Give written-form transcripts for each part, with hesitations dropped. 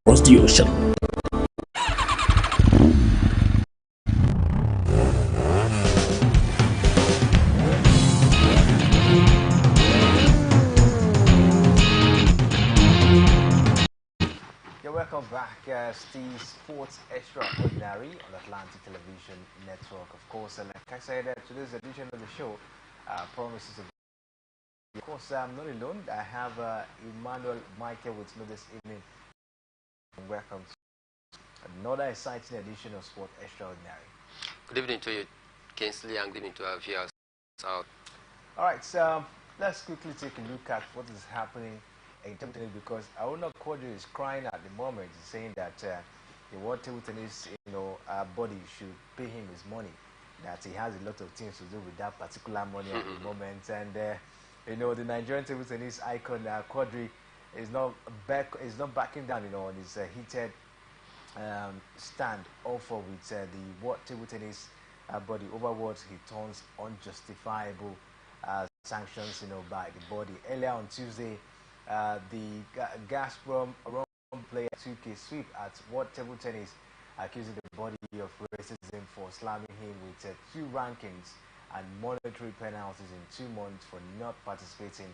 across the ocean. You're welcome back. The Sports Extraordinary on Atlantic Television Network. Of course, like I said, today's edition of the show promises of course, I'm not alone. I have Emmanuel Michael with me this evening. Welcome to another exciting edition of Sport Extraordinary. Good evening to you, Kingsley, and good evening to our viewers out. All right, so let's quickly take a look at what is happening in table tennis, because Aruna Quadri is crying at the moment, saying that the World Table Tennis, body should pay him his money. That he has a lot of things to do with that particular money at the moment, and the Nigerian table tennis icon Quadri is not backing down, on his heated stand offer with the World Table Tennis body over what he terms unjustifiable sanctions, by the body. Earlier on Tuesday, the Gazprom player took a sweep at World Table Tennis, accusing the body of racism for slamming him with 2 rankings and monetary penalties in 2 months for not participating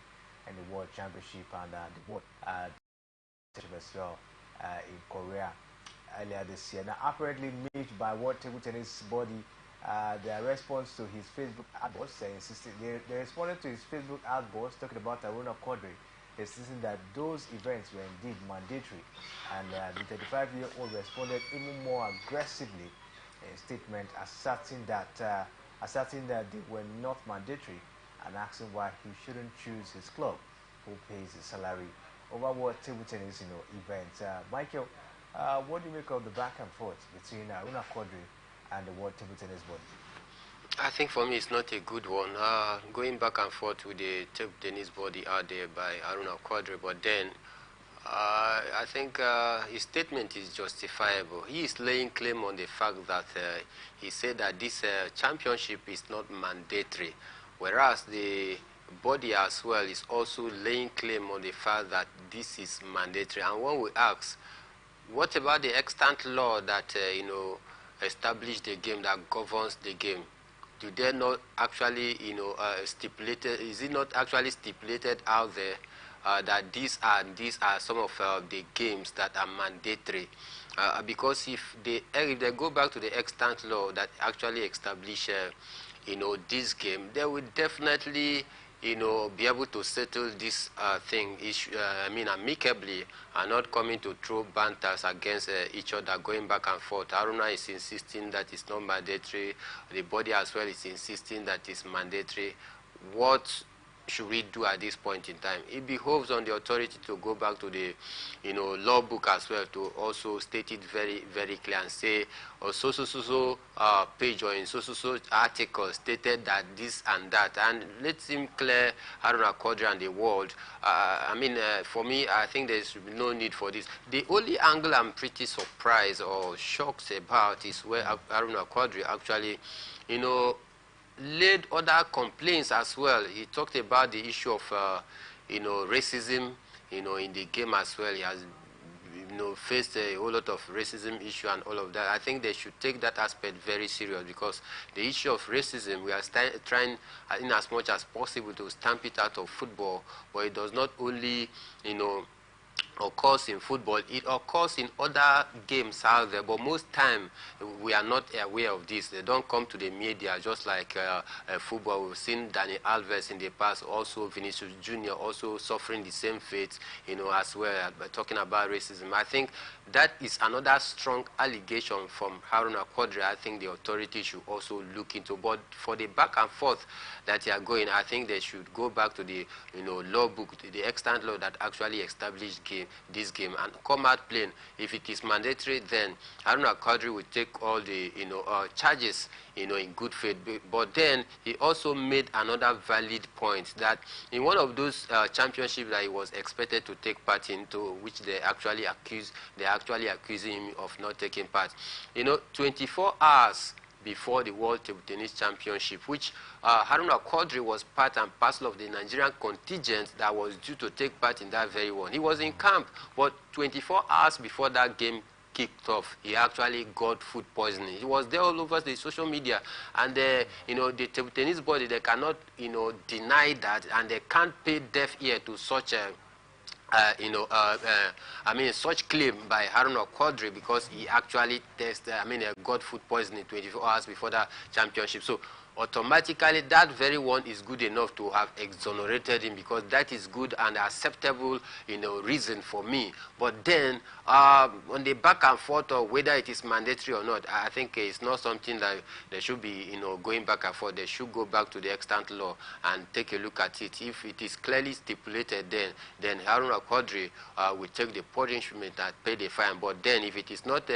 in the World Championship and the World Championship as well in Korea earlier this year. Now, apparently moved by World Table Tennis body, their response to his Facebook outburst, they responded to his Facebook outburst talking about Aruna Quadri, insisting that those events were indeed mandatory, and the 35-year-old responded even more aggressively in a statement asserting that they were not mandatory, and asking why he shouldn't choose his club who pays his salary over World Table Tennis events. Michael, what do you make of the back and forth between Aruna Quadri and the World Table Tennis body? I think for me it's not a good one. Going back and forth with the table tennis body out there by Aruna Quadri, but then I think his statement is justifiable. He is laying claim on the fact that he said that this championship is not mandatory, whereas the body as well is also laying claim on the fact that this is mandatory. And when we ask, what about the extant law that established the game, that governs the game? Do they not actually, stipulated? Is it not actually stipulated out there that these are some of the games that are mandatory? Because if they go back to the extant law that actually establish, this game, they will definitely, be able to settle this thing, amicably, and not coming to throw banters against each other, going back and forth. Aruna is insisting that it's not mandatory. The body as well is insisting that it's mandatory. What should we do at this point in time? It behoves on the authority to go back to the, law book as well, to also state it very, very clear and say, or so page or in so article stated that this and that, and let him clear Aruna Quadri and the world. For me, I think there's no need for this. The only angle I'm pretty surprised or shocked about is where Aruna Quadri actually, laid other complaints as well. He talked about the issue of, racism, in the game as well. He has, faced a whole lot of racism issue and all of that. I think they should take that aspect very serious, because the issue of racism, we are trying in as much as possible to stamp it out of football, but it does not only, occurs in football, it occurs in other games out there, but most time we are not aware of this. They don't come to the media, just like football. We've seen Dani Alves in the past, also Vinicius Jr. also suffering the same fate, as well, talking about racism. I think that is another strong allegation from Aruna Quadri. I think the authorities should also look into. But for the back and forth that they are going, I think they should go back to the law book, the extant law that actually established this game, and come out plain. If it is mandatory, then Aruna Quadri will take all the charges in good faith. But then he also made another valid point, that in one of those championships that he was expected to take part in, to which they actually accusing him of not taking part, 24 hours before the World Table Tennis Championship, which Haruna Quadri was part and parcel of the Nigerian contingent that was due to take part in that very one. He was in camp, but 24 hours before that game kicked off, he actually got food poisoning. He was there all over the social media, and you know, the table tennis body, they cannot, you know, deny that, and they can't pay deaf ear to such a I mean, such claim by Haruna Quadri, because he actually tested, got food poisoning 24 hours before that championship. So automatically, that very one is good enough to have exonerated him, because that is good and acceptable, you know, reason for me. But then, on the back and forth of whether it is mandatory or not, I think it's not something that they should be, you know, going back and forth. They should go back to the extant law and take a look at it. If it is clearly stipulated, then Haruna Quadri will take the punishment and pay the fine. But then, if it is not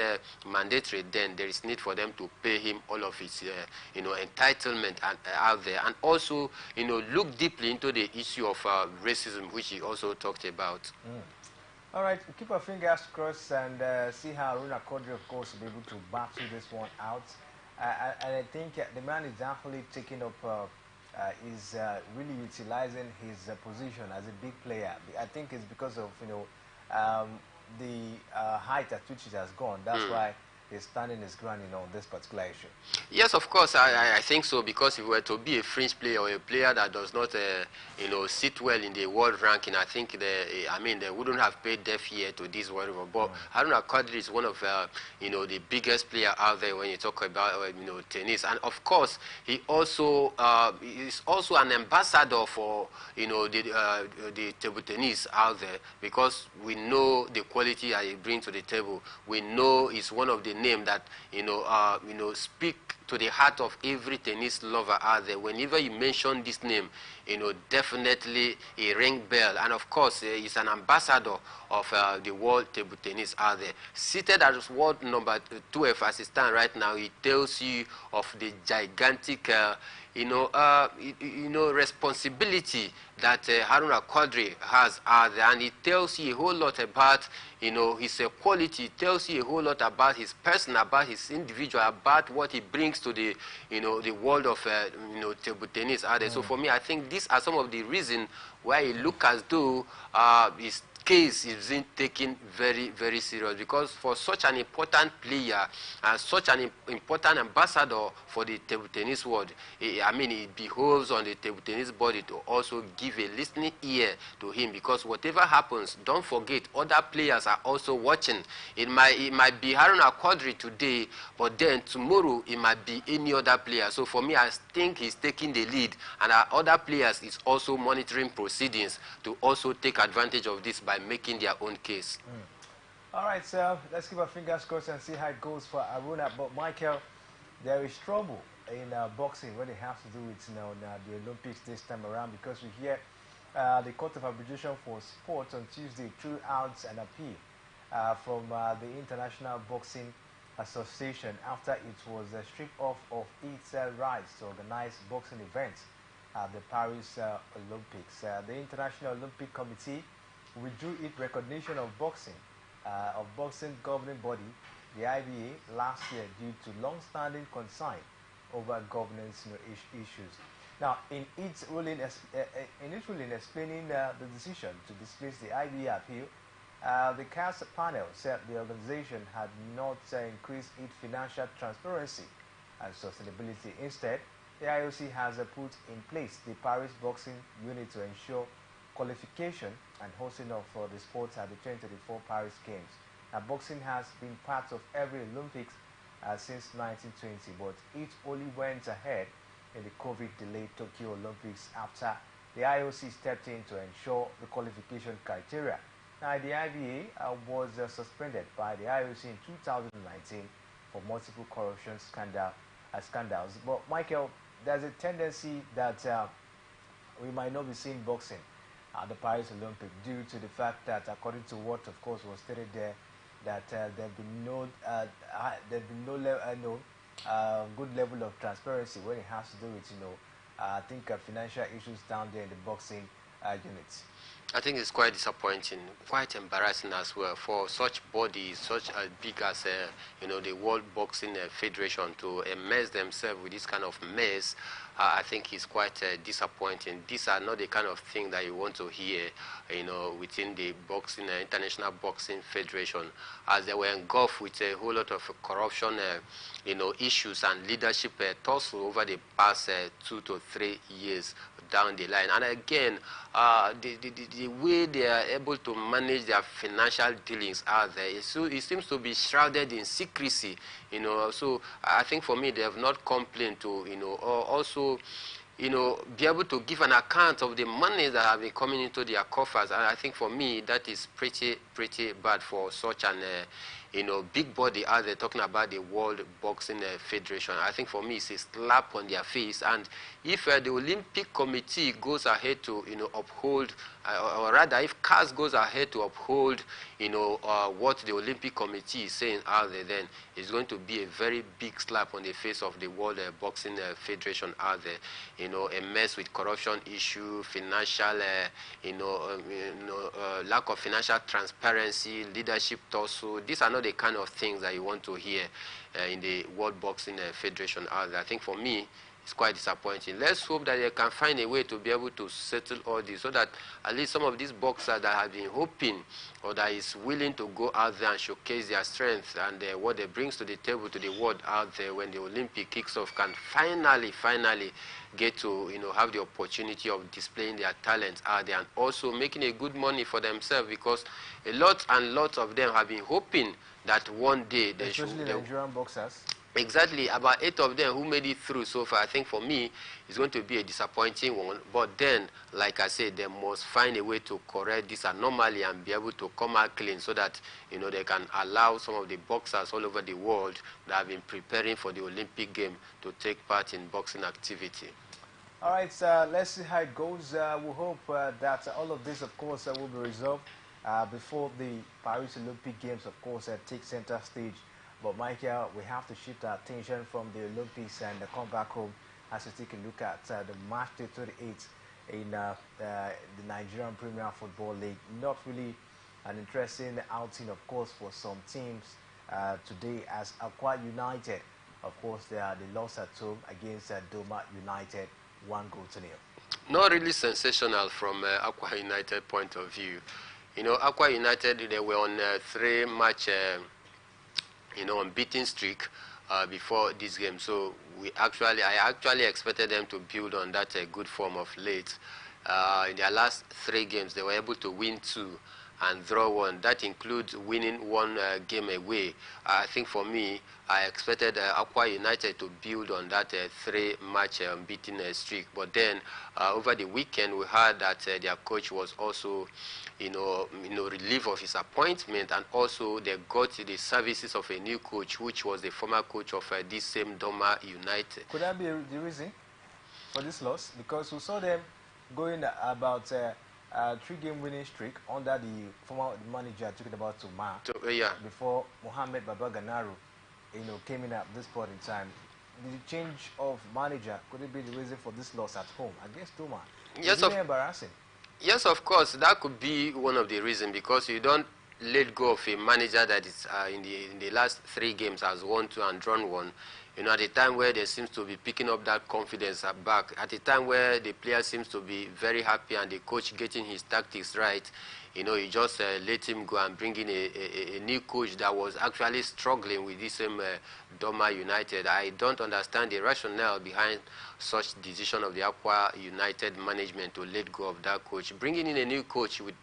mandatory, then there is need for them to pay him all of his, you know, entitlement out there, and also, you know, look deeply into the issue of racism, which he also talked about. All right, we'll keep our fingers crossed and see how Haruna Quadri, of course, will be able to battle this one out. And I think the man is actually taking up, is really utilizing his position as a big player. I think it's because of, you know, the height at which it has gone. That's why he's standing his ground, you know, on this particular issue. Yes, of course, I think so, because if we were to be a fringe player or a player that does not, you know, sit well in the world ranking, I think they wouldn't have paid deaf ear to this whatever. But Haruna Quadri is one of, you know, the biggest player out there when you talk about, you know, tennis. And of course, he also is also an ambassador for, you know, the table tennis out there, because we know the quality that he brings to the table. We know he's one of the names that, you know, speak to the heart of every tennis lover out there. Whenever you mention this name, you know, definitely a ring bell. And of course, he's an ambassador of the world table tennis out there. Seated as world number 12 as it stands right now, he tells you of the gigantic, you know, responsibility that Haruna Quadri has out there, and it tells you a whole lot about, you know, his quality. It tells you a whole lot about his person, about his individual, about what he brings to the, you know, the world of, you know, table tennis out there. So for me, I think these are some of the reasons why it looks as though his case is being taken very, very serious, because for such an important player and such an important ambassador for the table tennis world, it behoves on the table tennis body to also give a listening ear to him, because whatever happens, don't forget, other players are also watching. It might be Haruna Quadri today, but then tomorrow it might be any other player. So for me, I think he's taking the lead, and our other players is also monitoring proceedings to also take advantage of this by making their own case. All right, so let's keep our fingers crossed and see how it goes for Haruna. But Michael, there is trouble in boxing when it has to do with, you know, the Olympics this time around, because we hear the Court of Arbitration for Sport on Tuesday threw out an appeal from the International Boxing Association after it was stripped off of its rights to organize boxing events at the Paris Olympics. The International Olympic Committee withdrew its recognition of boxing governing body, the IBA, last year due to long-standing concern over governance, you know, issues. Now, in its ruling explaining the decision to dismiss the IBA appeal, the CAS panel said the organization had not increased its financial transparency and sustainability. Instead, the IOC has put in place the Paris Boxing Unit to ensure qualification and hosting of the sports at the 2024 Paris Games. Now, boxing has been part of every Olympics since 1920, but it only went ahead in the COVID-delayed Tokyo Olympics after the IOC stepped in to ensure the qualification criteria. Now, the IBA was suspended by the IOC in 2019 for multiple corruption scandals. But, Michael, there's a tendency that we might not be seeing boxing at the Paris Olympics due to the fact that, according to what, of course, was stated there, that there've been no good level of transparency when it has to do with, you know, I think financial issues down there in the boxing units? I think it's quite disappointing, quite embarrassing as well for such bodies, such as big as the World Boxing Federation to immerse themselves with this kind of mess. I think it's quite disappointing. These are not the kind of thing that you want to hear, within the boxing International Boxing Federation, as they were engulfed with a whole lot of corruption, issues and leadership tussle over the past 2 to 3 years down the line. And again, the way they are able to manage their financial dealings out there, it seems to be shrouded in secrecy. So I think for me, they have not complained to, also, be able to give an account of the money that have been coming into their coffers. And I think for me, that is pretty bad for such an, big body out there talking about the World Boxing Federation. I think for me, it's a slap on their face. And if the Olympic Committee goes ahead to, uphold, or rather, if CAS goes ahead to uphold, what the Olympic Committee is saying out there, then it's going to be a very big slap on the face of the World Boxing Federation out there. A mess with corruption issue, financial, lack of financial transparency, leadership tussle. These are not the kind of things that you want to hear in the World Boxing Federation out there. I think for me, it's quite disappointing. Let's hope that they can find a way to be able to settle all this, so that at least some of these boxers that have been hoping or that is willing to go out there and showcase their strength and what they brings to the table to the world out there when the Olympic kicks off can finally get to have the opportunity of displaying their talents out there and also making a good money for themselves, because a lot of them have been hoping that one day they should. Especially Nigerian boxers. Exactly, about 8 of them who made it through so far. I think for me, it's going to be a disappointing one. But then, like I said, they must find a way to correct this anomaly and be able to come out clean, so that they can allow some of the boxers all over the world that have been preparing for the Olympic game to take part in boxing activity. All right, let's see how it goes. We hope that all of this, of course, will be resolved before the Paris Olympic Games, of course, take center stage. But Michael, we have to shift our attention from the Olympics and come back home as we take a look at the match day 38 in the Nigerian Premier Football League. Not really an interesting outing, of course, for some teams today, as Aqua United, of course, they lost at home against Doma United, 1-0. Not really sensational from Aqua United point of view. Aqua United, they were on a 3-match unbeaten streak before this game. So I actually expected them to build on that good form of late. In their last 3 games, they were able to win 2 and draw 1. That includes winning 1 game away. I think for me, I expected Aqua United to build on that 3-match unbeaten streak. But then over the weekend, we heard that their coach was also relieved of his appointment, and also they got the services of a new coach, which was the former coach of this same Doma United. Could that be the reason for this loss? Because we saw them going about a 3-game winning streak under the former manager, talking about Tuma, before Mohamed Baba Ganaru, came in at this point in time. The change of manager, could it be the reason for this loss at home against Tuma? Yes, it's really embarrassing. Yes, of course, that could be one of the reasons, because you don't let go of a manager that is in the last 3 games has won 2 and drawn 1. At a time where they seems to be picking up that confidence back, at a time where the player seems to be very happy and the coach getting his tactics right, you just let him go and bring in a new coach that was actually struggling with this same Doma United. I don't understand the rationale behind such decision of the Aqua United management to let go of that coach. Bringing in a new coach with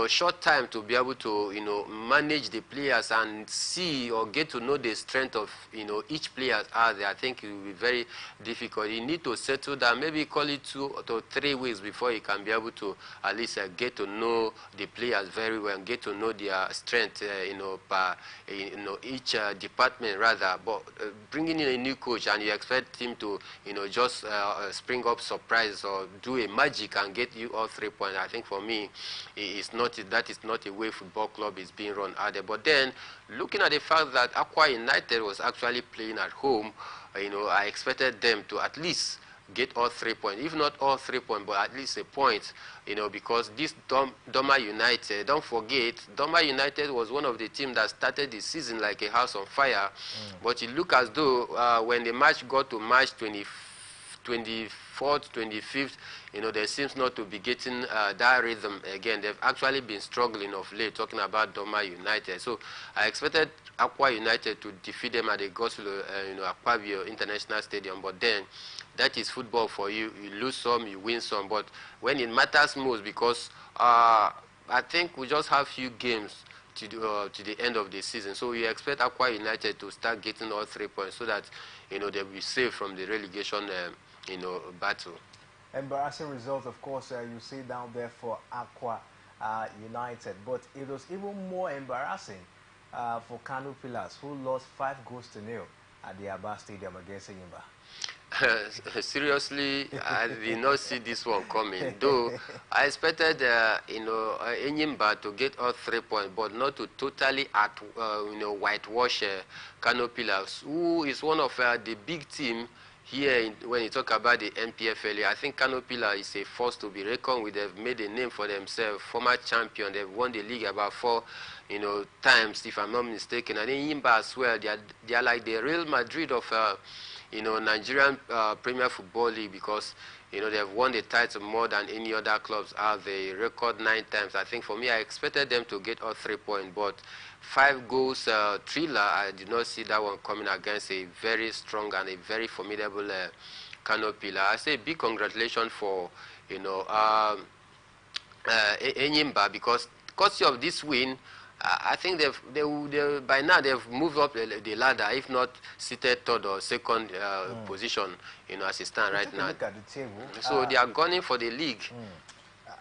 short time to be able to manage the players and see or get to know the strength of each player out there, I think it will be very difficult. You need to settle down, maybe call it 2 to 3 weeks before you can be able to at least get to know the players very well and get to know their strength per each department rather. But bringing in a new coach and you expect him to just spring up surprise or do a magic and get you all 3 points, I think for me that is not a way football club is being run out there. But then looking at the fact that Aqua United was actually playing at home, I expected them to at least get all 3 points. If not all 3 points, but at least a point, because this Doma United, don't forget, Doma United was one of the teams that started the season like a house on fire. But it looked as though when the match got to March 24th, 25th, there seems not to be getting that rhythm again. They've actually been struggling of late, talking about Doma United. So I expected Aqua United to defeat them at the Goslo, Aquavio International Stadium, but then that is football for you. You lose some, you win some, but when it matters most, because I think we just have few games to the end of the season. So we expect Aqua United to start getting all 3 points so that, they'll be safe from the relegation, battle. Embarrassing result, of course, you see down there for Aqua United. But it was even more embarrassing for Kano Pillars, who lost 5-0 at the Aba Stadium against Enyimba. Seriously, I did not see this one coming. Though I expected, Enyimba to get all 3 points, but not to totally whitewash Kano Pillars, who is one of the big team here. When you talk about the NPFL, I think Kano Pillars is a force to be reckoned with. They've made a name for themselves, former champion. They've won the league about 4 times, if I'm not mistaken. And Enyimba as well, they are like the Real Madrid of Nigerian Premier Football League, because they've won the title more than any other clubs out there. Record 9 times. I think for me, I expected them to get all 3 points, but 5 goals thriller, I did not see that one coming against a very strong and a very formidable Kano Pillars. I say big congratulations for Enyimba, because courtesy of this win, I think they by now they've moved up the ladder, if not seated third or second position, as it stands right now. Look at the table. So they are gunning for the league.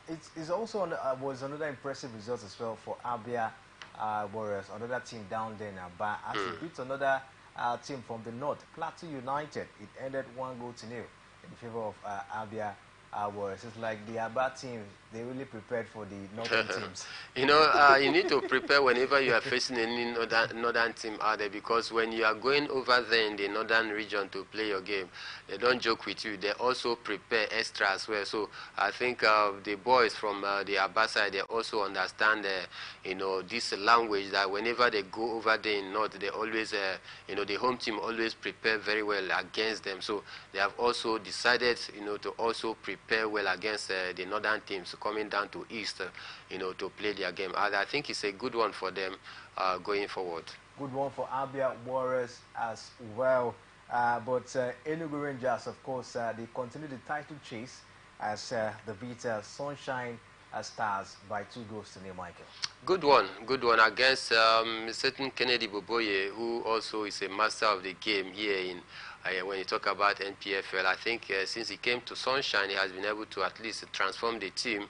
It's also was another impressive result as well for Abia Warriors, another team down there in Aba, as it beat another team from the north, Plateau United. It ended 1-0 in favor of Abia Warriors. It's like the Aba team, they really prepared for the northern teams. You need to prepare whenever you are facing any northern team out there, because when you are going over there in the northern region to play your game, they don't joke with you. They also prepare extra as well. So I think the boys from the Aba side, they also understand this language, that whenever they go over there in north, they always the home team always prepare very well against them. So they have also decided to also prepare well against the northern teams coming down to east, to play their game. And I think it's a good one for them going forward. Good one for Abia Warriors as well. But Enugu Rangers, of course, they continue the title chase as the beat Sunshine Stars by 2-0, Michael. Good one against certain Kennedy Boboye, who also is a master of the game here in. When you talk about NPFL, I think since he came to Sunshine, he has been able to at least transform the team,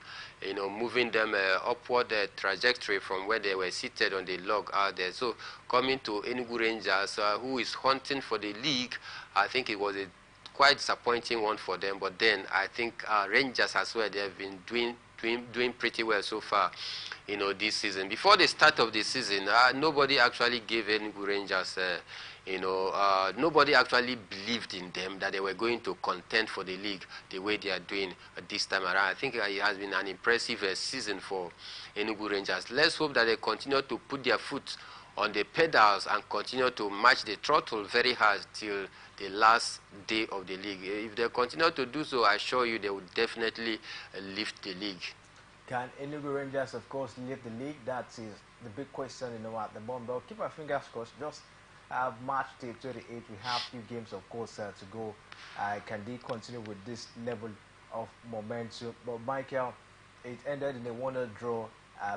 moving them upward trajectory from where they were seated on the log out there. So coming to Enugu Rangers, who is hunting for the league, I think it was a quite disappointing one for them. But then I think Rangers as well, they have been doing pretty well so far, this season. Before the start of the season, nobody actually gave Enugu Rangers nobody actually believed in them that they were going to contend for the league the way they are doing this time around. I think it has been an impressive season for Enugu Rangers. Let's hope that they continue to put their foot on the pedals and continue to match the throttle very hard till the last day of the league. If they continue to do so, I assure you they will definitely lift the league. Can Enugu Rangers, of course, lift the league? That is the big question, at the moment. But keep our fingers crossed. Just March 28, we have few games, of course, to go. Can they continue with this level of momentum? But Michael, it ended in a 1-0 draw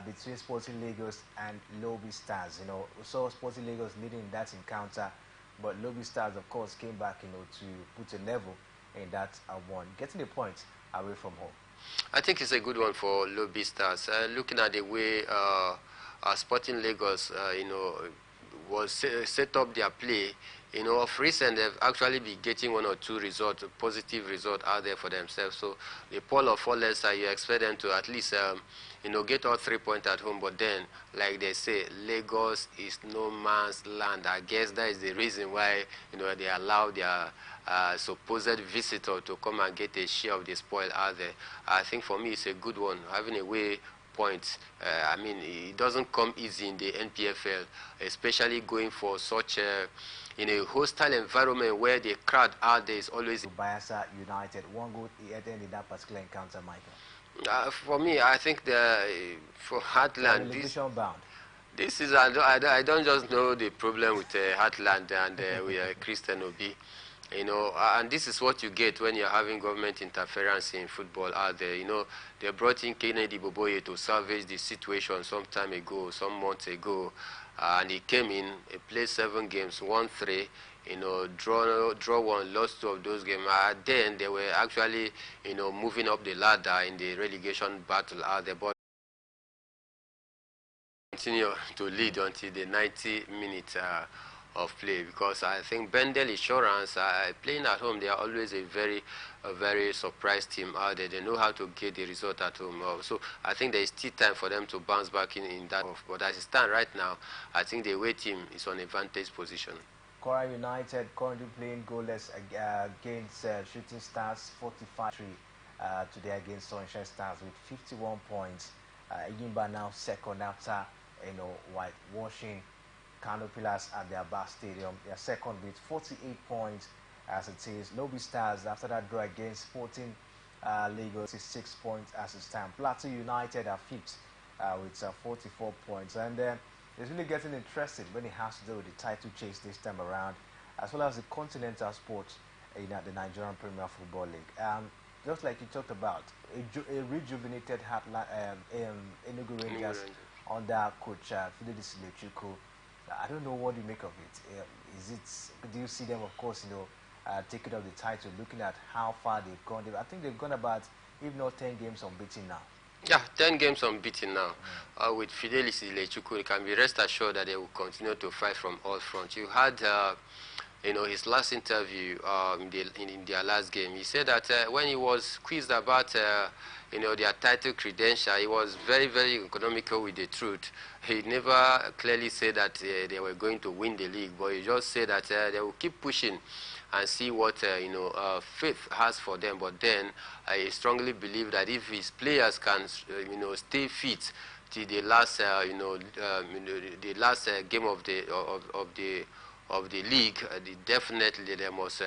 between Sporting Lagos and Lobby Stars. We saw Sporting Lagos leading in that encounter, but Lobby Stars, of course, came back, to put a level in that one, getting a point away from home. I think it's a good one for Lobby Stars. Looking at the way Sporting Lagos, was set up their play, of recent they've actually been getting 1 or 2 results, positive results out there for themselves. So the poll of all less, you expect them to at least, get all 3 points at home. But then, like they say, Lagos is no man's land. I guess that is the reason why they allow their supposed visitor to come and get a share of the spoil out there. I think for me it's a good one, having away points. I mean, it doesn't come easy in the NPFL, especially going for such in a hostile environment where the crowd out there is always. Bayelsa United, one goal at the end in that particular encounter, Michael. For me, I think for Heartland, this is I don't just know the problem with Heartland and with Christian Obi. And this is what you get when you're having government interference in football out there. They brought in Kennedy Boboye to salvage the situation some time ago, some months ago, and he came in, he played 7 games, won 3, draw 1, lost 2 of those games. Then they were actually, moving up the ladder in the relegation battle out there, but continue to lead until the 90 minutes of play, because I think Bendel Insurance, playing at home, they are always a very surprise team out there. They know how to get the result at home. So I think there is still time for them to bounce back in that. But as it stands right now, I think the away team is on a vantage position. Kwara United currently playing goalless against Shooting Stars, 45-3 today against Sunshine Stars with 51 points. Yimba now second after whitewashing Kano Pillars at their Bar Stadium. They are second with 48 points as it is. Lobby Stars, after that draw against Sporting Lagos, is 6 points as it stands. Plateau United are fifth with 44 points. And it's really getting interesting when it has to do with the title chase this time around, as well as the continental sports in the Nigerian Premier Football League. Just like you talked about, a rejuvenated Enugu Rangers under coach Fidelis Lechuku. I don't know what you make of it. Do you see them, of course, taking up the title, looking at how far they've gone? I think they've gone about, if not 10 games unbeaten now. Yeah, 10 games unbeaten now. With Fidelis Lechuku, you can be rest assured that they will continue to fight from all fronts. You had, his last interview in their last game. He said that when he was quizzed about their title credential, he was very, very economical with the truth. He never clearly said that they were going to win the league, but he just said that they will keep pushing and see what faith has for them. But then I strongly believe that if his players can stay fit till the last the last game of the league, definitely they must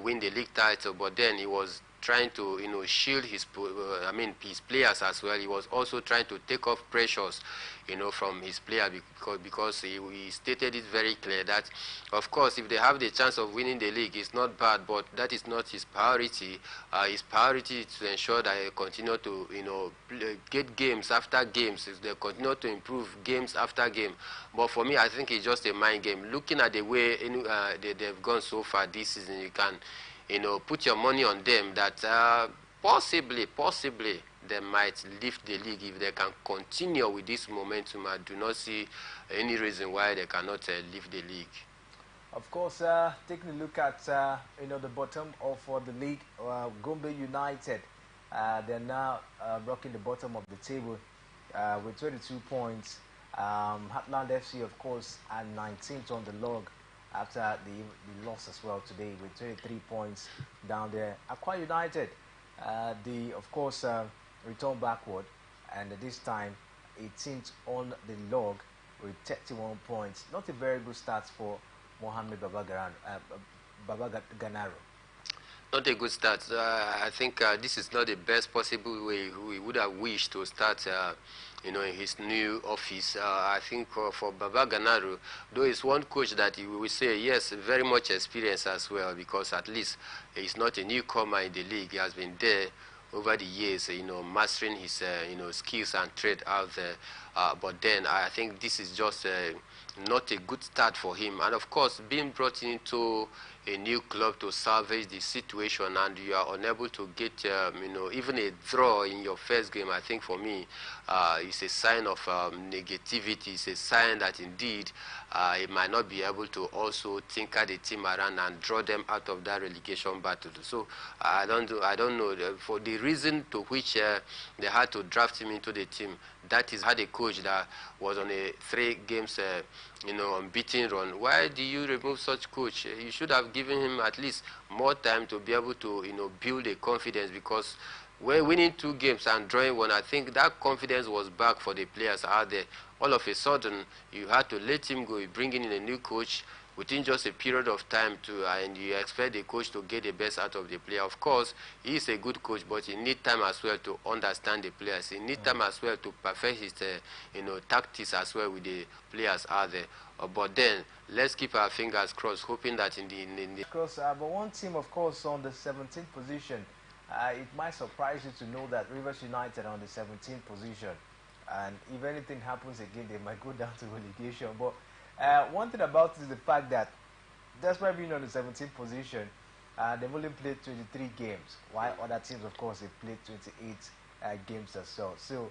win the league title. But then he was trying to shield his players as well. He was also trying to take off pressures from his player, because he stated it very clear that, of course, if they have the chance of winning the league, it's not bad, but that is not his priority. His priority is to ensure that they continue to get games after games. They continue to improve games after game. But for me, I think it's just a mind game. Looking at the way they've gone so far this season, you can put your money on them that possibly they might lift the league if they can continue with this momentum. I do not see any reason why they cannot lift the league. Of course, taking a look at the bottom of the league, Gombe United, they're now rocking the bottom of the table with 22 points. Heartland FC, of course, are 19th on the log after the loss as well today with 23 points down there. Aqua United, of course, return backward, and this time 18th on the log with 31 points. Not a very good start for Mohamed Babaganaro. Not a good start. I think this is not the best possible way we would have wished to start in his new office. I think for Babaganaro, though he's one coach that we will say, yes, very much experienced as well, because at least he's not a newcomer in the league. He has been there over the years, mastering his, skills and trade out there. But then I think this is just not a good start for him. And of course, being brought into a new club to salvage the situation, and you are unable to get, even a draw in your first game, I think for me, it's a sign of negativity. It's a sign that indeed he might not be able to also tinker the team around and draw them out of that relegation battle. So I don't know. For the the reason to which they had to draft him into the team. That is, had a coach that was on a 3 games, unbeaten run. Why do you remove such coach? You should have given him at least more time to be able to, build a confidence, because when winning 2 games and drawing 1, I think that confidence was back for the players out there. All of a sudden, you had to let him go. You bring in a new coach within just a period of time and you expect the coach to get the best out of the player. Of course, he is a good coach, but he needs time as well to understand the players. He needs time as well to perfect his, tactics as well with the players out there. But then, let's keep our fingers crossed, hoping that in the but one team, of course, on the 17th position. It might surprise you to know that Rivers United are on the 17th position, and if anything happens again, they might go down to relegation. But one thing about it is the fact that despite being on the 17th position, they've only played 23 games, while other teams, of course, they played 28 games or so. So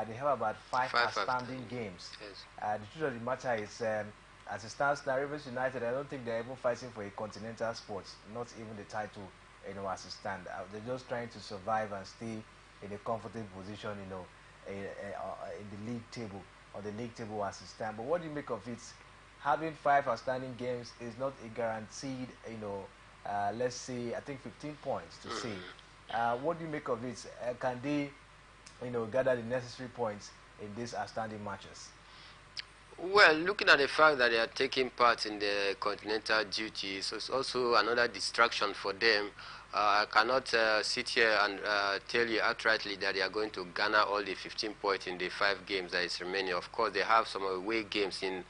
they have about 5 outstanding games. Yes. The truth of the matter is, as it stands now, Rivers United, I don't think they're even fighting for a continental spot, not even the title, as it stands. They're just trying to survive and stay in a comfortable position, in the league table, or the league table as it stands. But what do you make of it? Having 5 outstanding games is not a guaranteed, let's say, I think 15 points to say. What do you make of it? Can they, gather the necessary points in these outstanding matches? Well, looking at the fact that they are taking part in the continental duty, so it's also another distraction for them. I cannot sit here and tell you outrightly that they are going to garner all the 15 points in the 5 games that is remaining. Of course, they have some away games in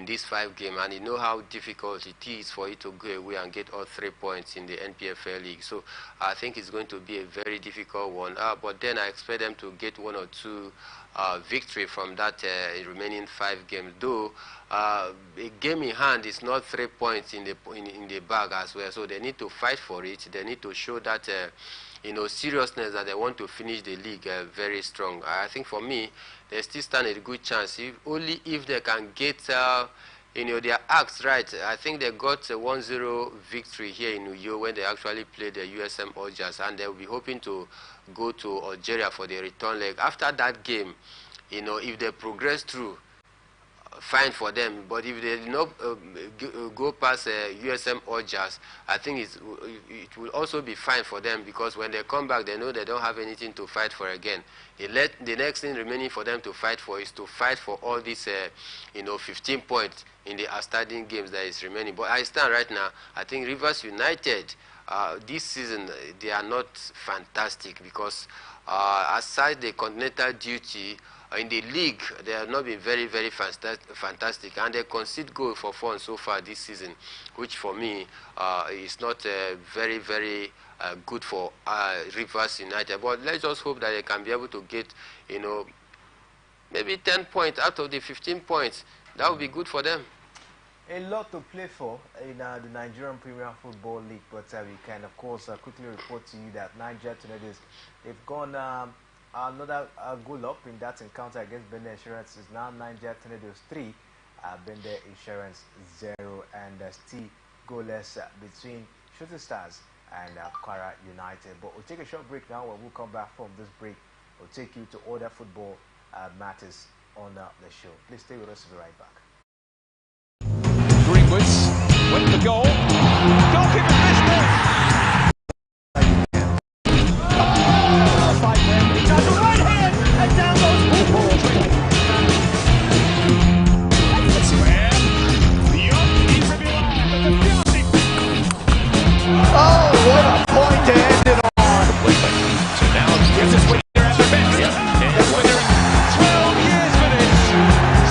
these 5 games, and you know how difficult it is for you to go away and get all 3 points in the NPFL League. So I think it's going to be a very difficult one. But then I expect them to get 1 or 2 victory from that remaining 5 games. Though a game in hand is not 3 points in the bag as well. So they need to fight for it. They need to show that seriousness that they want to finish the league very strong. I think for me, they still stand a good chance only if they can get their acts right. I think they got a 1-0 victory here in Uyo when they actually played the USM Algiers, and they will be hoping to go to Algeria for the return leg. After that game, if they progress through, fine for them. But if they do not go past USM Algiers, I think it will also be fine for them, because when they come back, they know they don't have anything to fight for again. The next thing remaining for them to fight for is to fight for all these 15 points in the outstanding games that is remaining. But I stand right now, I think Rivers United this season, they are not fantastic, because aside the continental duty, in the league, they have not been very, very fantastic, and they concede goal for fun so far this season, which for me is not very, very good for Rivers United. But let's just hope that they can be able to get, maybe 10 points out of the 15 points. That would be good for them. A lot to play for in the Nigerian Premier Football League, but we can, of course, quickly report to you that Niger Tornadoes, they've gone another goal up in that encounter against Bender Insurance. Is now Niger Tornadoes 3, Bender Insurance 0, and still goalless between Shooting Stars and Kwara United. But we'll take a short break now. When we'll come back from this break, we'll take you to other football matters on the show. Please stay with us. We'll be right back. Greenwoods went for goal. Goalkeeper missed it. Fight there, but he does a right hand, and down goes Paul. Elsewhere, the he's revealed, but the penalty. Oh, what a point to end it on. So now it's gives us winner at the bench. And winner 12 years for this.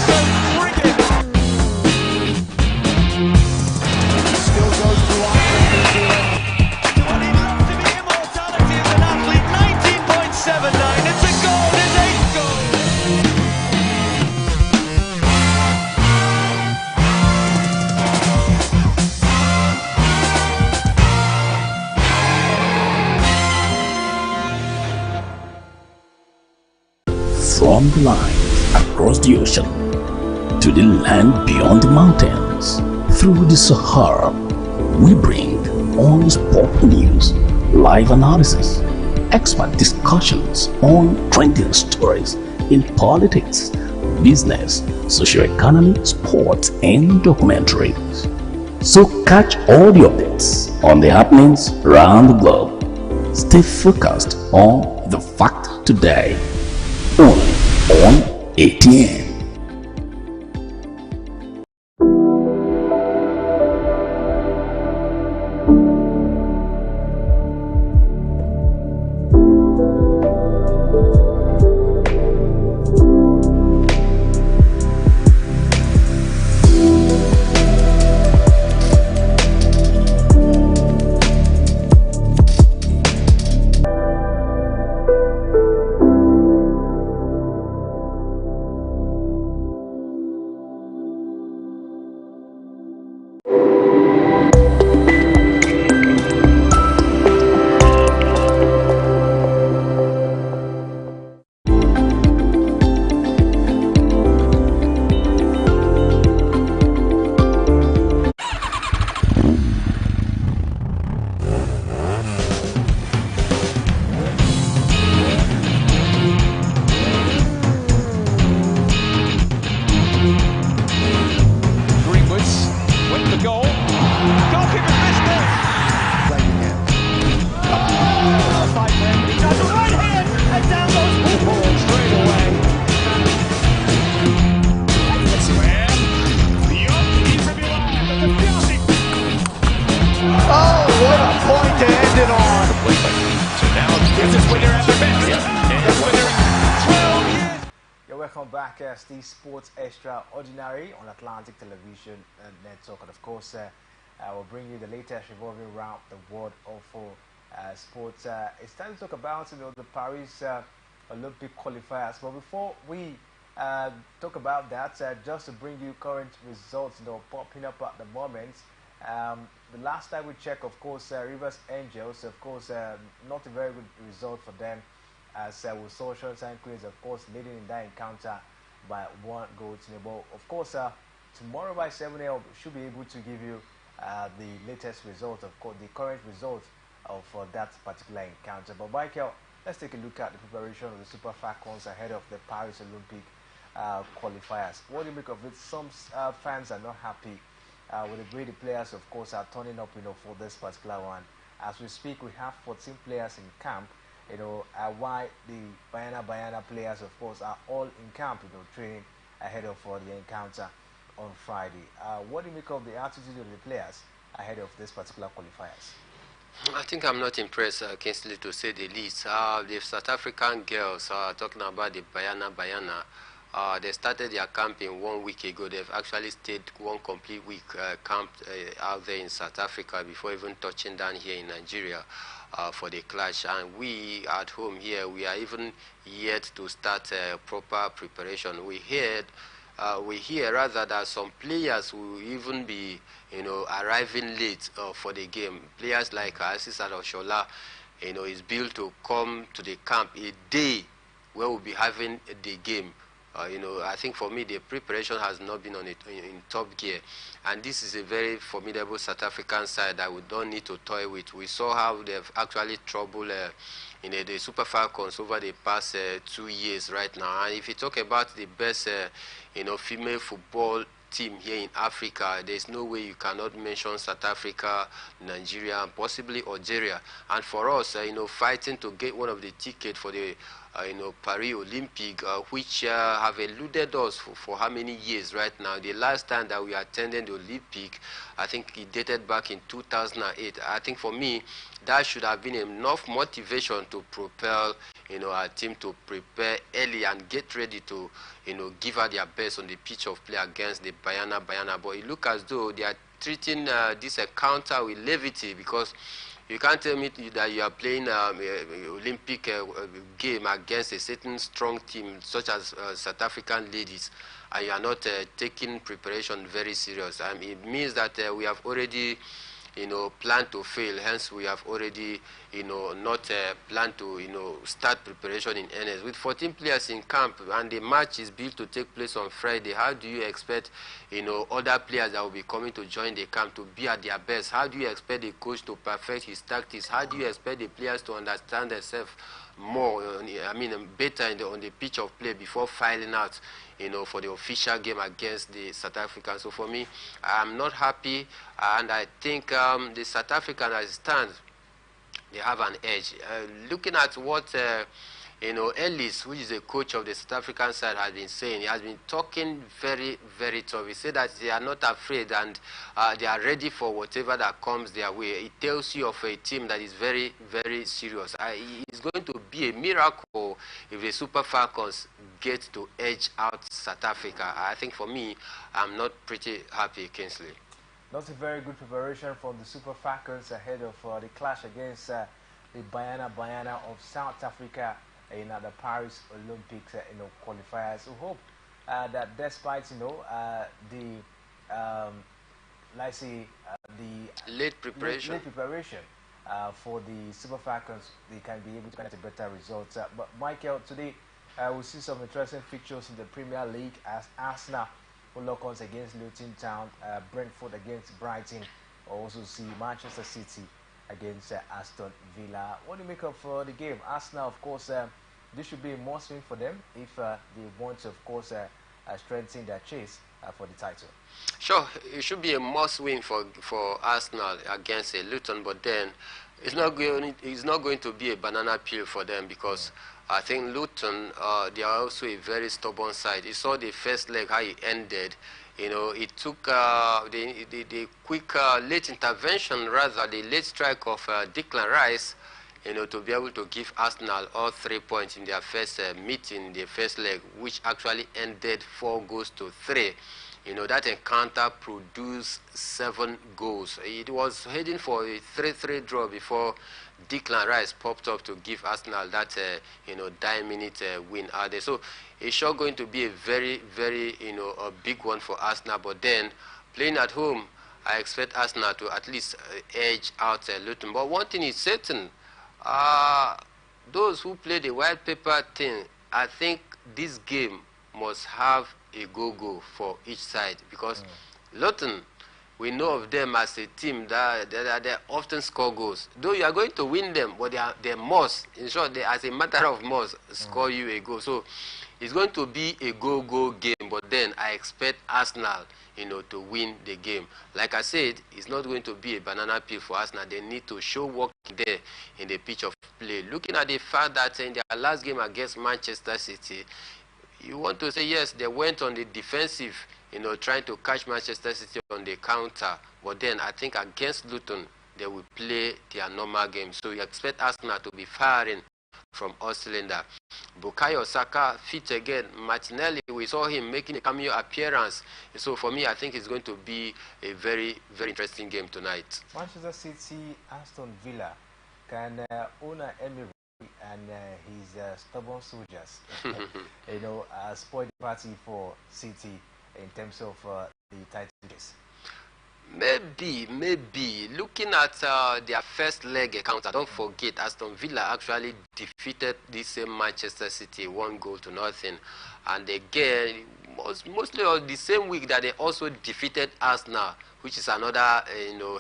So brilliant. Still goes to New Zealand. To what he loves to be immortality as an athlete. 19.79. It's a goal. It's 8 goals. From the line across the ocean to the land beyond the mountains, through the Sahara, we bring on sport news, live analysis, expert discussions on trending stories in politics, business, socio-economy, sports, and documentaries. So catch all the updates on the happenings around the globe. Stay focused on the fact today, only on ATN. Welcome back as the Sports Extraordinary on Atlantic Television Network, and of course I will bring you the latest revolving around the world of sports. It's time to talk about the Paris Olympic qualifiers, but before we talk about that, just to bring you current results popping up at the moment. The last time we checked, of course, Rivers Angels, of course, not a very good result for them, as we saw Showtime Queens, of course, leading in that encounter by 1 goal to 0. Of course, tomorrow by 7 a.m. we should be able to give you the latest result, of course, the current result of that particular encounter. But Michael, let's take a look at the preparation of the Super Falcons ahead of the Paris Olympic qualifiers. What do you make of it? Some fans are not happy with the way the players, of course, are turning up, for this particular one. As we speak, we have 14 players in camp. Why the Bayana players, of course, are all in camp, training ahead of the encounter on Friday. What do you make of the attitude of the players ahead of this particular qualifiers? I think I'm not impressed, Kingsley, to say the least. The South African girls, talking about the Bayana, they started their camping 1 week ago. They've actually stayed 1 complete week camped out there in South Africa before even touching down here in Nigeria for the clash. And we at home here, we are even yet to start proper preparation. We hear rather that some players will even be, arriving late for the game. Players like Asis Adoshola, is built to come to the camp a day where we'll be having the game. I think for me the preparation has not been on it in top gear, and this is a very formidable South African side that we don't need to toy with. We saw how they've actually troubled the Super Falcons over the past 2 years right now. And if you talk about the best female football team here in Africa, there's no way you cannot mention South Africa, Nigeria, and possibly Algeria. And for us, fighting to get one of the tickets for the Paris Olympic, which have eluded us for how many years right now. The last time that we attended the Olympic, I think it dated back in 2008. I think for me, that should have been enough motivation to propel our team to prepare early and get ready to give her their best on the pitch of play against the Bayana. But it looks as though they are treating this encounter with levity, because you can't tell me that you are playing Olympic game against a certain strong team such as South African ladies, and you are not taking preparation very serious. It means that we have already planned to fail. Hence, we have already, not planned to, start preparation in earnest. With 14 players in camp and the match is built to take place on Friday, how do you expect, other players that will be coming to join the camp to be at their best? How do you expect the coach to perfect his tactics? How do you expect the players to understand themselves more, better on the pitch of play before filing out, for the official game against the South Africans? So for me, I'm not happy, and I think the South African as it stands, they have an edge. Looking at what Ellis, who is the coach of the South African side, has been saying, he has been talking very, very tough. He said that they are not afraid and they are ready for whatever that comes their way. It tells you of a team that is very, very serious. It's going to be a miracle if the Super Falcons get to edge out South Africa. I think for me, I'm not pretty happy, Kingsley. Not a very good preparation from the Super Falcons ahead of the clash against the Banyana of South Africa in the Paris Olympics qualifiers. We hope that despite the late preparation for the Super Falcons, they can be able to get a better result. But Michael, today we'll see some interesting fixtures in the Premier League as Arsenal will lock ons against Luton Town, Brentford against Brighton. We'll also see Manchester City against Aston Villa. What do you make of the game? Arsenal, of course, this should be a must-win for them if they want to, of course, strengthen their chase for the title. Sure, it should be a must-win for Arsenal against Luton, but then it's not going to be a banana peel for them because I think Luton, they are also a very stubborn side. You saw the first leg, how it ended. It took the quick late intervention, rather, the late strike of Declan Rice, to be able to give Arsenal all 3 points in their first meeting, the first leg, which actually ended 4-3. That encounter produced 7 goals. It was heading for a 3-3 draw before Declan Rice popped up to give Arsenal that, 9-minute win out there. So it's sure going to be a very, very, a big one for Arsenal. But then, playing at home, I expect Arsenal to at least edge out Luton. But one thing is certain, those who play the white paper thing, I think this game must have a go-go for each side because Luton, we know of them as a team that they often score goals. Though you are going to win them, but they must, in short, they, as a matter of must, score you a goal. So it's going to be a go-go game, but then I expect Arsenal, to win the game. Like I said, it's not going to be a banana peel for Arsenal. They need to show work there in the pitch of play. Looking at the fact that in their last game against Manchester City, you want to say, yes, they went on the defensive, trying to catch Manchester City on the counter. But then I think against Luton, they will play their normal game. So you expect Arsenal to be firing from all cylinder. Bukayo Saka fit again. Martinelli, we saw him making a cameo appearance. So for me, I think it's going to be a very, very interesting game tonight. Manchester City, Aston Villa. Can owner Emery and his stubborn soldiers, spoil the party for City in terms of the title race? Maybe. Looking at their first leg encounter, don't forget Aston Villa actually defeated this same Manchester City 1-0. And again, mostly on the same week that they also defeated Arsenal, which is another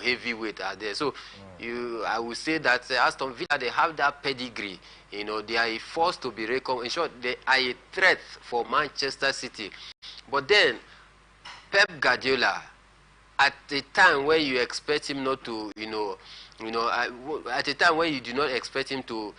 heavyweight out there. So I would say that Aston Villa, they have that pedigree. They are a force to be reckoned. In short, they are a threat for Manchester City. But then Pep Guardiola, at the time when you expect him not to, at the time when you do not expect him to,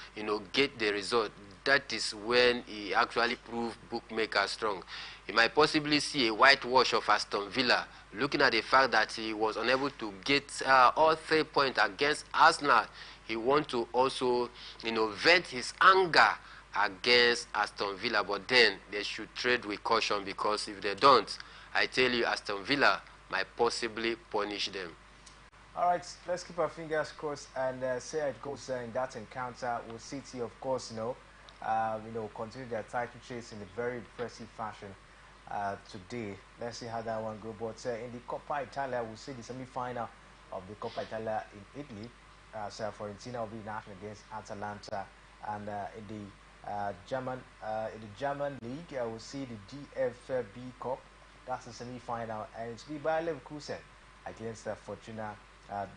get the result, that is when he actually proved bookmakers strong. You might possibly see a whitewash of Aston Villa, looking at the fact that he was unable to get all 3 points against Arsenal. He wants to also, vent his anger against Aston Villa, but then they should trade with caution because if they don't, I tell you, Aston Villa might possibly punish them. All right, let's keep our fingers crossed and see how it goes in that encounter. Will City, of course, continue their title chase in a very impressive fashion today. Let's see how that one goes. But in the Coppa Italia, we'll see the semi-final of the Coppa Italia in Italy. So Fiorentina will be in action against Atalanta, and in the German league, we'll see the DFB Cup. That's the semi-final, and it's be Bayer Leverkusen against Fortuna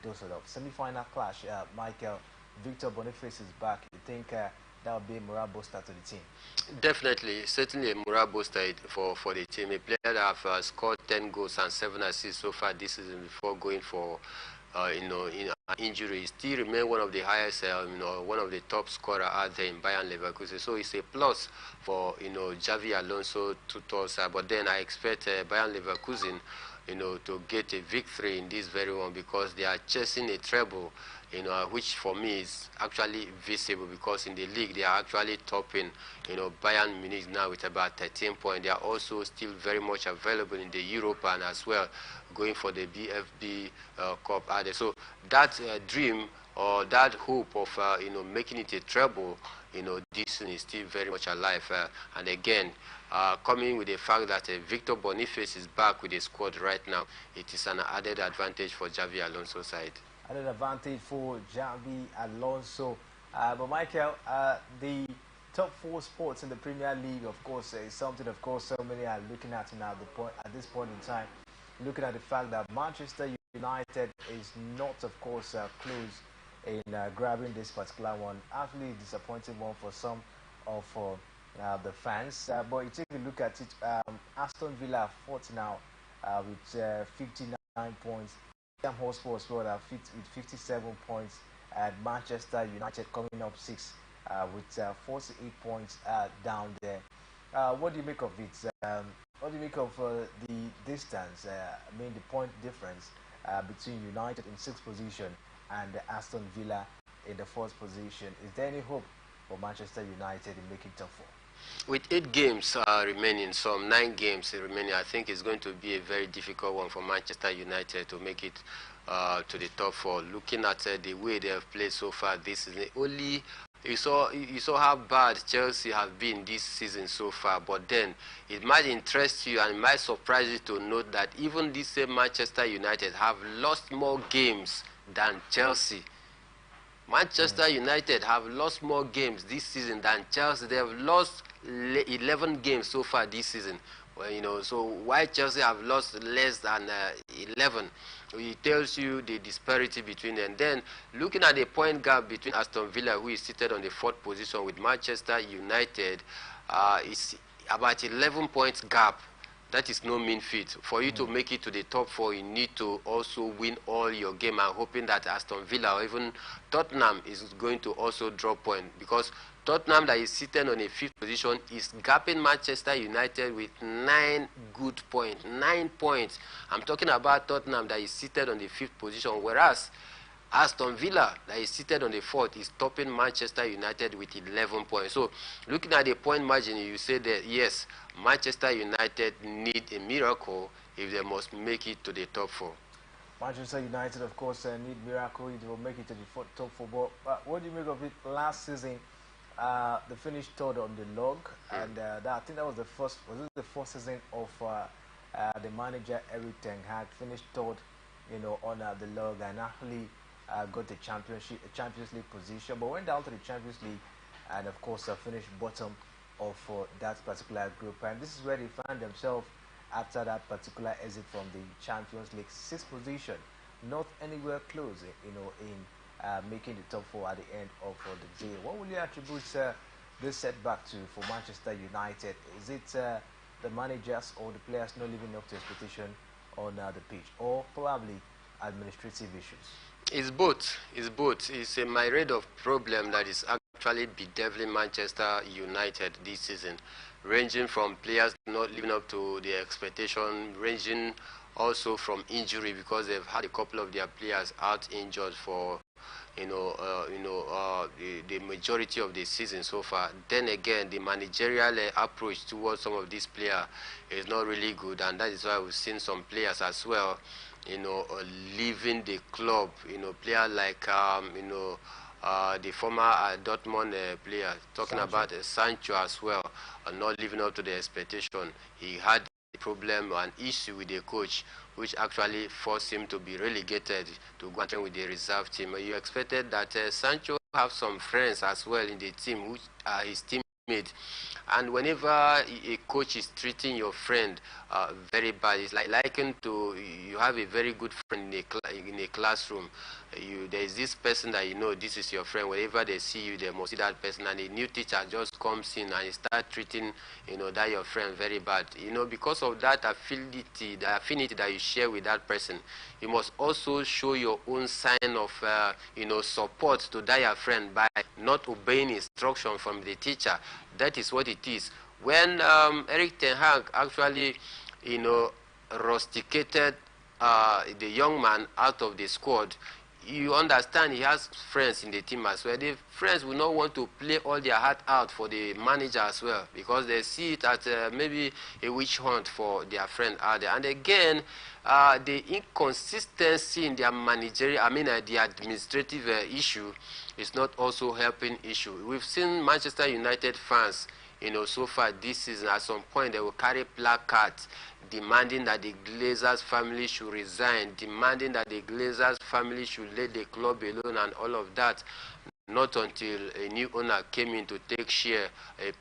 Düsseldorf. Semi-final clash. Michael, Victor Boniface is back. You think that will be a morale booster to the team? Definitely, certainly a morale booster for the team. A player that have scored 10 goals and 7 assists so far this season before going for in injury, still remain one of the highest, one of the top scorer out there in Bayern Leverkusen. So it's a plus for Xavi Alonso Tuchel. But then I expect Bayern Leverkusen, to get a victory in this very one because they are chasing a treble, which for me is actually visible because in the league they are actually topping, Bayern Munich now with about 13 points. They are also still very much available in the European as well, going for the BFB Cup. So that dream or that hope of making it a treble, this season is still very much alive. And again, coming with the fact that Victor Boniface is back with the squad right now, it is an added advantage for Xavi Alonso's side. Added advantage for Xavi Alonso. But Michael, the top 4 sports in the Premier League, of course, is something, of course, so many are looking at now at this point in time. Looking at the fact that Manchester United is not, of course, close in grabbing this particular one. Actually, a disappointing one for some of the fans. But you take a look at it, Aston Villa fourth now with 59 points. Tottenham Hotspur as well with 57 points. And Manchester United coming up 6 with 48 points down there. What do you make of it? What do you make of the distance, I mean the point difference between United in 6th position and Aston Villa in the 4th position? Is there any hope for Manchester United in making top 4? With 8 games remaining, some 9 games remaining, I think it's going to be a very difficult one for Manchester United to make it to the top 4. Looking at the way they have played so far this season, only you saw how bad Chelsea have been this season so far. But then it might interest you and it might surprise you to note that even this same Manchester United have lost more games than Chelsea. Manchester United have lost more games this season than Chelsea. They have lost 11 games so far this season. Well, so why Chelsea have lost less than 11? It tells you the disparity between them. Then looking at the point gap between Aston Villa, who is seated on the 4th position, with Manchester United, it's about 11 points gap. That is no mean feat. For you to make it to the top 4, you need to also win all your game and hoping that Aston Villa or even Tottenham is going to also drop point, because Tottenham, that is seated on a 5th position, is gapping Manchester United with 9 good points. 9 points. I'm talking about Tottenham, that is seated on the 5th position, whereas Aston Villa, that is seated on the 4th, is topping Manchester United with 11 points. So, looking at the point margin, you say that, yes, Manchester United need a miracle if they must make it to the top 4. Manchester United, of course, need miracle if they will make it to the top 4. But what do you make of it? Last season, they finished 3rd on the log, and I think that was the first season of the manager Eric Ten Hag, finished 3rd, on the log, and actually got the Champions League position, but went down to the Champions League, and of course finished bottom of that particular group. And this is where they found themselves after that particular exit from the Champions League, 6th position, not anywhere close, in making the top 4 at the end of the day. What will you attribute this setback to for Manchester United? Is it the managers or the players not living up to expectation on the pitch, or probably administrative issues? It's both. It's both. It's a myriad of problem that is actually bedeviling Manchester United this season, ranging from players not living up to their expectation, ranging also from injury, because they've had a couple of their players out injured for the majority of the season so far. Then again, the managerial approach towards some of these players is not really good, and that is why we've seen some players as well, leaving the club. Player like the former Dortmund player, talking Sancho. About Sancho as well, not living up to the expectation. He had problem or an issue with the coach, which actually forced him to be relegated to go and train with the reserve team. You expected that Sancho have some friends as well in the team, which are his teammates. And whenever a coach is treating your friend very bad, it's like likened to you have a very good friend in a classroom. There is this person that you know, this is your friend. Whenever they see you, they must see that person. And a new teacher just comes in and you start treating, that your friend very bad. Because of that affinity, the affinity that you share with that person, you must also show your own sign of, support to that your friend by not obeying instruction from the teacher. That is what it is. When Eric Ten Hag actually, rusticated the young man out of the squad, you understand he has friends in the team as well. The friends will not want to play all their heart out for the manager as well, because they see it as maybe a witch hunt for their friend out there. And again, the inconsistency in their managerial, the administrative issue is not also helping issue. We've seen Manchester United fans, so far this season, at some point they will carry placards demanding that the Glazers family should resign, demanding that the Glazers family should let the club alone and all of that. Not until a new owner came in to take a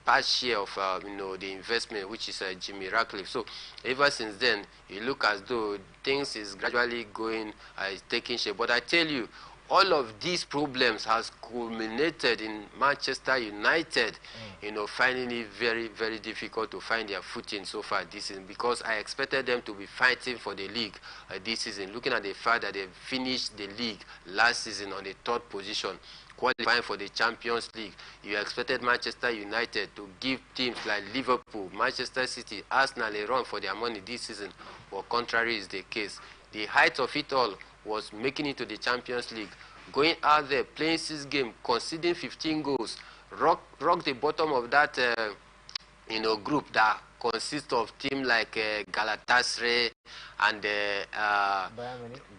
part share of the investment, which is Jimmy Ratcliffe. So ever since then, it looks as though things is gradually going, taking shape. But I tell you, all of these problems has culminated in Manchester United, finding it very, very difficult to find their footing so far this season, because I expected them to be fighting for the league this season, looking at the fact that they finished the league last season on the 3rd position, qualifying for the Champions League. You expected Manchester United to give teams like Liverpool, Manchester City, Arsenal a run for their money this season, but contrary is the case. The height of it all was making it to the Champions League, going out there, playing 6 games, conceding 15 goals, rock the bottom of that group that consists of teams like Galatasaray and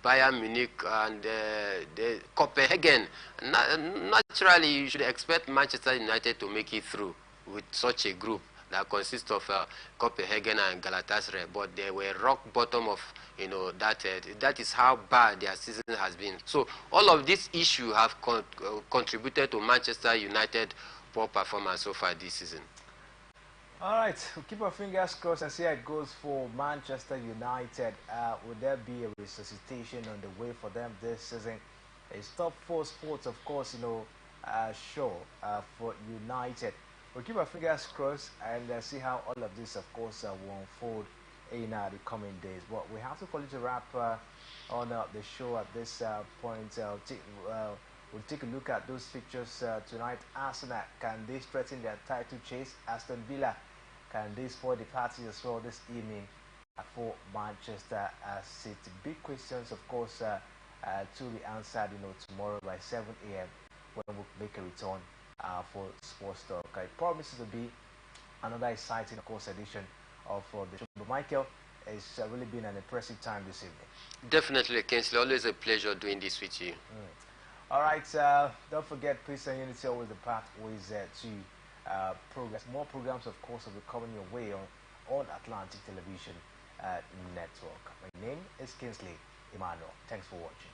Bayern Munich and the Copenhagen. Naturally, you should expect Manchester United to make it through with such a group that consists of Copenhagen and Galatasaray, but they were rock bottom of that is how bad their season has been. So all of these issues have contributed to Manchester United poor performance so far this season. All right, we'll keep our fingers crossed and see how it goes for Manchester United. Would there be a resuscitation on the way for them this season? It's top 4 sports, of course, show for United. We'll keep our fingers crossed and see how all of this, of course, will unfold in the coming days. But we have to call it a wrap on the show at this point. We'll take a look at those fixtures tonight. Arsenal, can they strengthen their title chase? Aston Villa, can they spoil the party as well this evening for Manchester City? Big questions, of course, to be answered, tomorrow by 7 a.m. when we'll make a return for Sports Talk. It promises to be another exciting, of course, edition of the show. But Michael, it's really been an impressive time this evening. Definitely, Kingsley. Always a pleasure doing this with you. All right, don't forget, Peace and Unity always the pathways to progress. More programs, of course, will be coming your way on Atlantic Television Network. My name is Kingsley Emmanuel. Thanks for watching.